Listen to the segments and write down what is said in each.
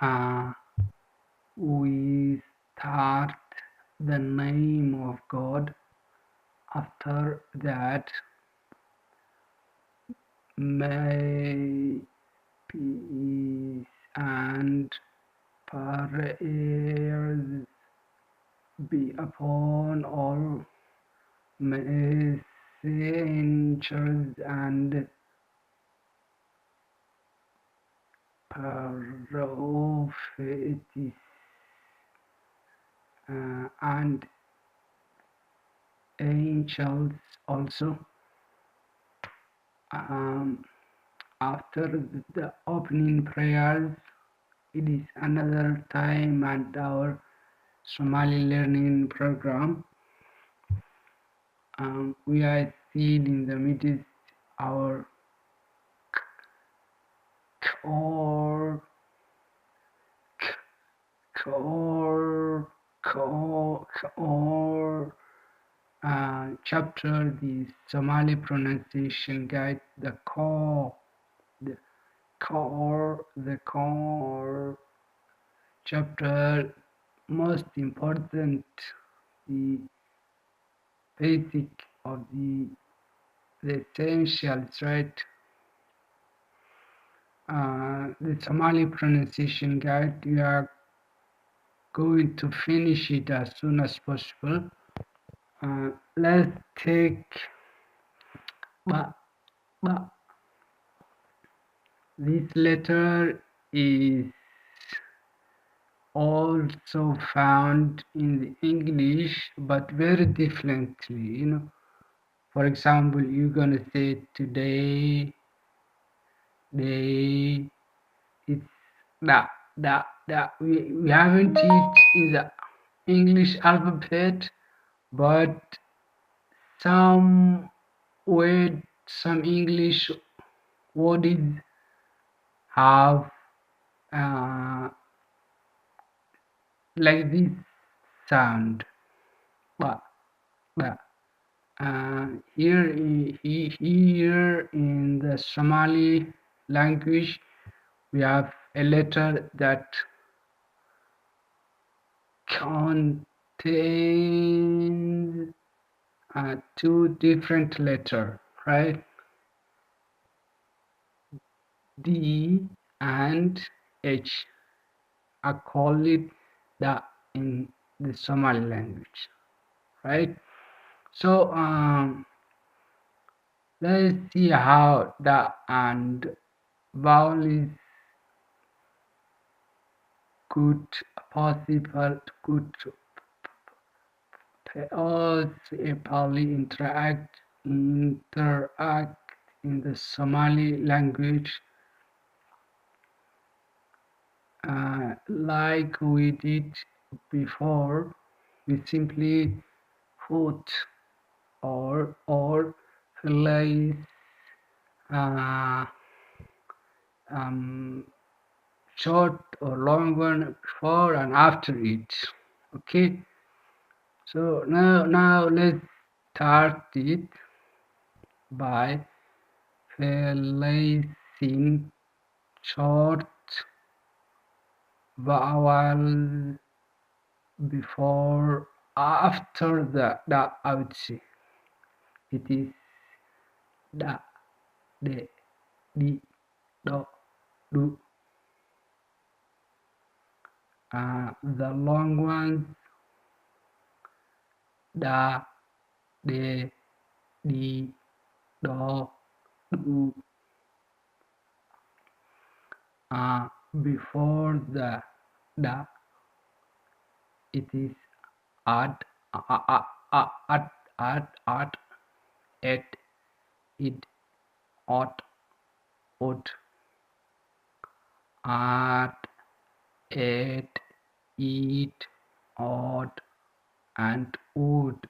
uh, we start the name of God. After that, may peace and prayers be upon all messengers and prophets and angels also. Um, After the opening prayers, it is another time at our Somali learning program. We are seeing in the middle our core, core, core chapter, the Somali Pronunciation Guide, the core, the core chapter, most important, the basic of the essentials, right? The Somali Pronunciation Guide, we are going to finish it as soon as possible. Let's take ba, ba. This letter is also found in the English, but very differently. For example, you're gonna say today, day. It's da. We haven't it in the English alphabet, but some some English words have uh, like this sound. Ba, ba. Here in the Somali language, we have a letter that contains two different letters, right? D and H. I call it the in the Somali language, right? So let's see how the and vowel is could possibly interact in the Somali language like we did before. We simply put or place uh, short or long one before and after it. Okay, so now let's start it by placing short vowel before after the I would say it is da, de, di, do, do. The long ones da, de, di, do, do. Before the da, it is ad, at, et, id, ot, ut, at, et, eat, odd, and wood.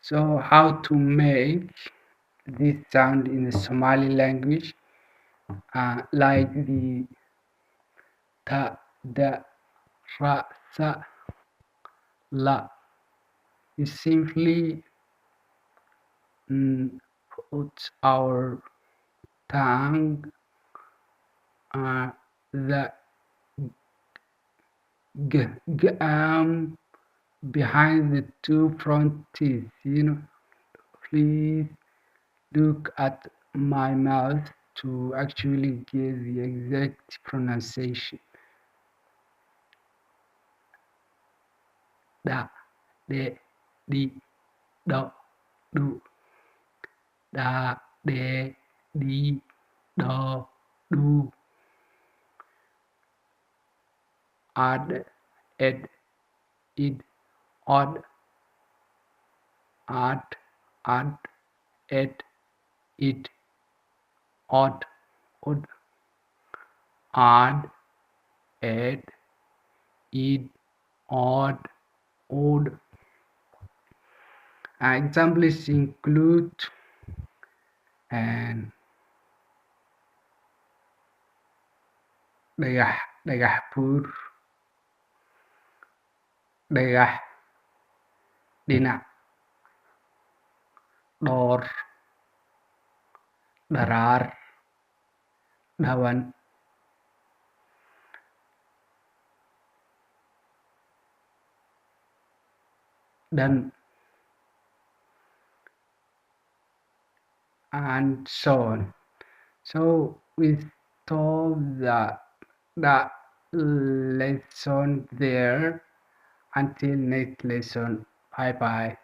So how to make this sound in the Somali language, like the ta, da, ra, sa, la. You simply put our tongue the g behind the two front teeth. Please look at my mouth to actually get the exact pronunciation. Da, de, di, do, do. Da, de, di, do, do. Ad, ed, id, odd, art, ad, ed, id, odd, odd, odd, ed, id, odd, odd. Examples include and dhagax dhagax buur dhagax dhinac dhoor dharaar dhawan dhan and so on. So we stop the lesson there. Until next lesson. Bye bye.